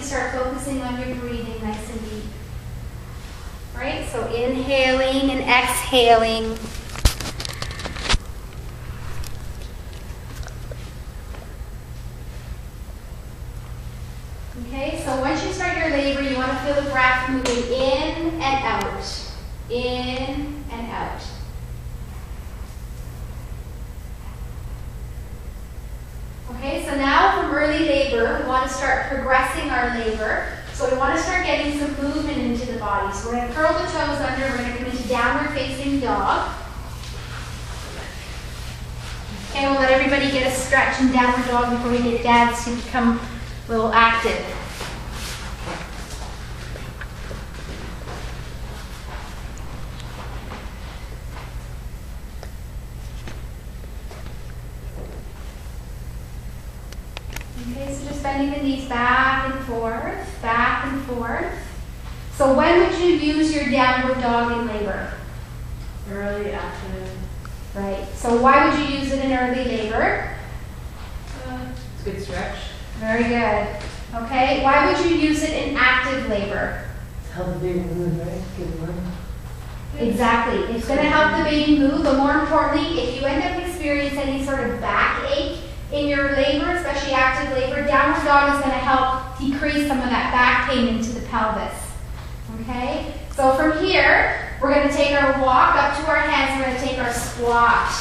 start focusing on your breathing nice and deep. Right? So inhaling and exhaling. Okay, so once you start your labor, you want to feel the breath moving in and out. In and out. Okay, so now from early labor, we want to start progressing our labor. So we want to start getting some movement into the body. So we're going to curl the toes under, we're going to come into downward facing dog. Okay, we'll let everybody get a stretch in downward dog before we get dads to become a little active. Okay, so just bending the knees back and forth, back and forth. So when would you use your downward dog in labor? Early afternoon. Right. So why would you use it in early labor? It's a good stretch. Very good. Okay. Why would you use it in active labor? Help the baby move, right? Good one. Exactly. It's going to help the baby move, but more importantly, if you end up experiencing any sort of backache in your labor, especially active labor, downward dog is going to help decrease some of that back pain into the pelvis. Okay? So from here, we're going to take our walk up to our hands. We're going to take our squat.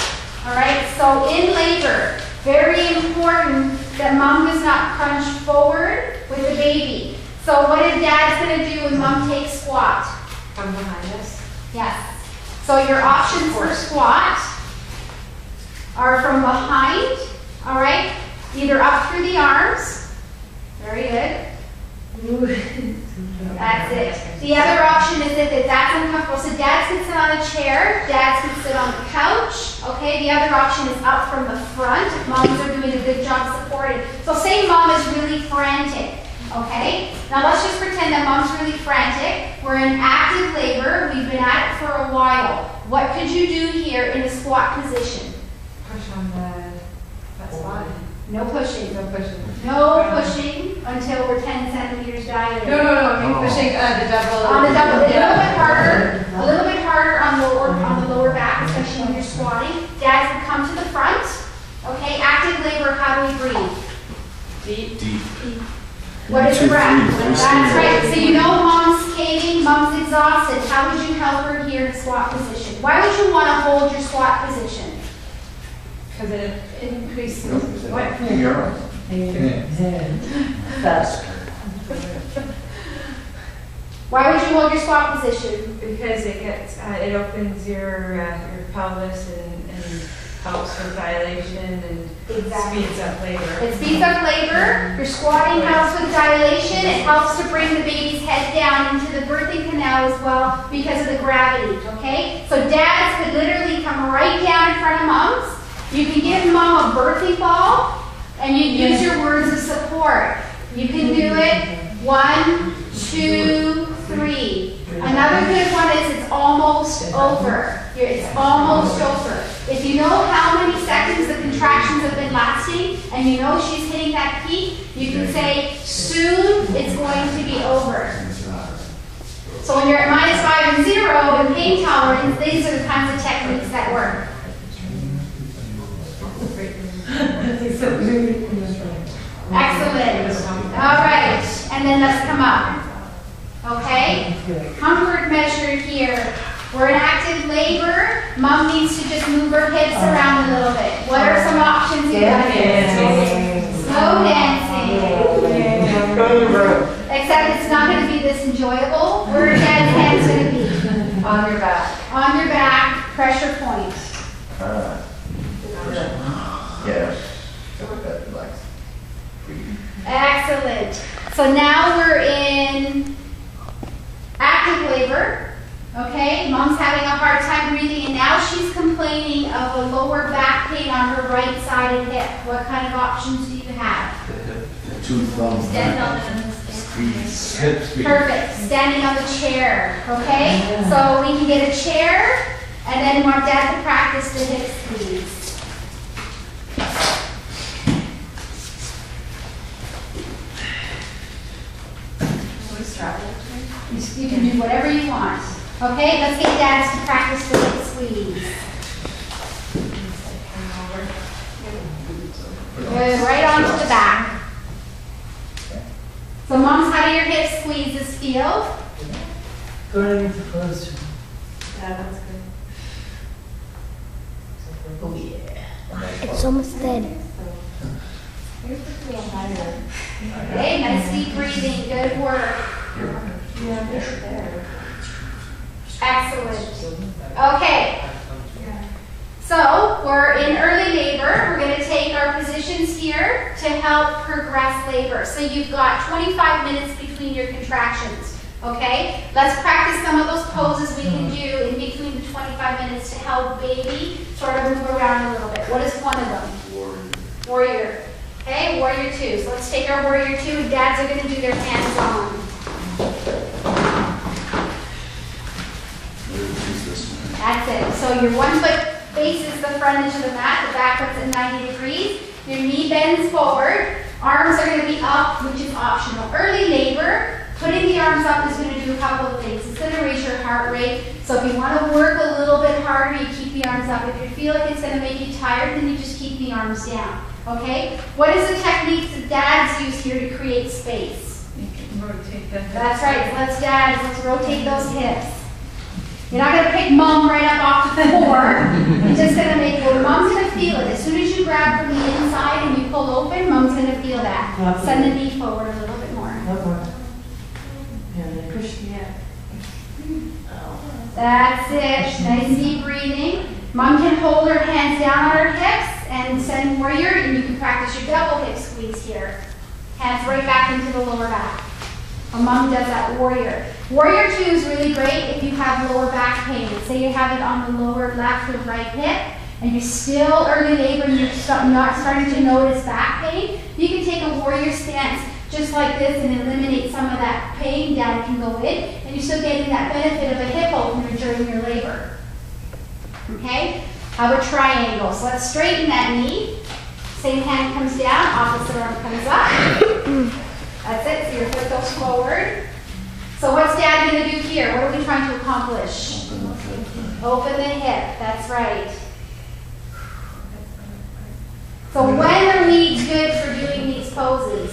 All right? So in labor, very important that mom does not crunch forward with the baby. So what is dad's going to do when mom takes squat? Come behind us. Yes. So your options for squat are from behind, all right? Either up through the arms. Very good. That's it. The other option is if that's uncomfortable. So dads can sit on a chair, dads can sit on the couch. Okay, the other option is up from the front. If moms are doing a good job supporting. So say mom is really frantic. Okay, now let's just pretend that mom's really frantic. We're in active labor. We've been at it for a while. What could you do here in a squat position? Push on that spot. No pushing. No pushing. No pushing until we're 10 centimeters dilated. No. I mean pushing the double. On the double, a little bit harder. A little bit harder on the lower back, especially when you're squatting. Dads would come to the front. Okay, active labor. How do we breathe? Deep. What is the breath? That's right. So you know mom's caving, mom's exhausted. How would you help her here in squat position? Why would you want to hold your squat position? Because it increases what? Faster. Why would you hold your squat position? Because it opens your pelvis and helps with dilation and Exactly. speeds up labor. It speeds up labor. Your squatting helps with dilation. It helps to bring the baby's head down into the birthing canal as well because of the gravity, okay? So dads could literally come right down in front of moms. You can give mom a birthing ball and you use your words of support. You can do it 1, 2, 3. Another good one is it's almost over. It's almost over. If you know how many seconds the contractions have been lasting and you know she's hitting that peak, you can say, soon it's going to be over. So when you're at -5 and 0 in pain tolerance, these are the kinds of techniques that work. Excellent. All right. And then let's come up. Okay? Comfort measure here. We're in active labor. Mom needs to just move her hips around a little bit. What are some options you got here? Slow dancing. Except it's not going to be this enjoyable. Where are dad's hands going to be? On your back. On your back. Pressure point. Yes. Excellent. So now we're in active labor. Okay, mom's having a hard time breathing and now she's complaining of a lower back pain on her right sided hip. What kind of options do you have? Two thumbs. Stand on Squeeze. Hip squeeze. Perfect. Standing on the chair. Okay, so we can get a chair and then want dad to practice the hip squeeze. You can do whatever you want. Okay, let's get dads to practice the hip squeeze. Good, right onto the back. So moms, how do your hip squeezes feel? Going into close. Yeah, that's good. Oh, yeah. It's almost dead. Okay, nice deep breathing, good work. Excellent. Okay. So we're in early labor. We're going to take our positions here to help progress labor. So you've got 25 minutes between your contractions. Okay? Let's practice some of those poses we can do in between the 25 minutes to help baby sort of move around a little bit. What is one of them? Warrior. Okay, warrior 2. So let's take our warrior 2 and dads are going to do their hands on. That's it. So your one foot faces the front edge of the mat, the back foot's at 90 degrees. Your knee bends forward. Arms are going to be up, which is optional. Early labor, putting the arms up is going to do a couple of things. It's going to raise your heart rate. So if you want to work a little bit harder, you keep the arms up. If you feel like it's going to make you tired, then you just keep the arms down. Okay? What is the technique that dads use here to create space? You can rotate the hips. That's right. Let's rotate those hips. You're not going to pick mom right up off the floor. You're just going to make, well, mom's going to feel it. As soon as you grab from the inside and you pull open, mom's going to feel that. Send the knee forward a little bit more. And then push the That's it. Nice deep breathing. Mom can hold her hands down on her hips and send warrior, and you can practice your double hip squeeze here. Hands right back into the lower back. Mom does that warrior. Warrior 2 is really great if you have lower back pain. Say you have it on the lower left or right hip, and you're still early labor and you're not starting to notice back pain. You can take a warrior stance just like this and eliminate some of that pain. Dad can go in, and you're still getting that benefit of a hip opener during your labor. Okay? How about triangle? So let's straighten that knee. Same hand comes down, opposite arm comes up. That's it, so your foot goes forward. So what's Dad going to do here? What are we trying to accomplish? Open the hip, that's right. So when are we good for doing these poses?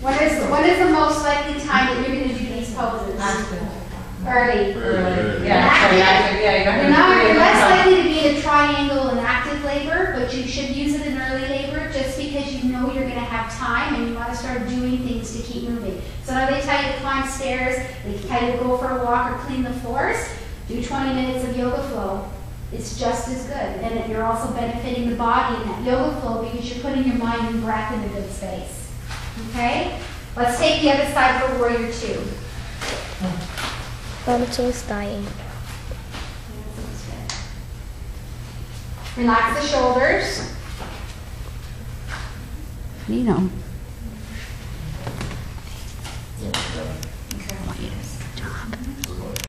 When is the most likely time that you're going to do these poses? Early. You're less likely to be in a triangle in active labor, but you should use it in early labor just because you know you're going to have time and you want to start doing things to keep moving. So now they tell you to climb stairs, they tell you to go for a walk or clean the floors, do 20 minutes of yoga flow. It's just as good. And you're also benefiting the body in that yoga flow because you're putting your mind and breath in a good space. Okay? Let's take the other side for warrior 2. Boruto's dying. Relax the shoulders. You know.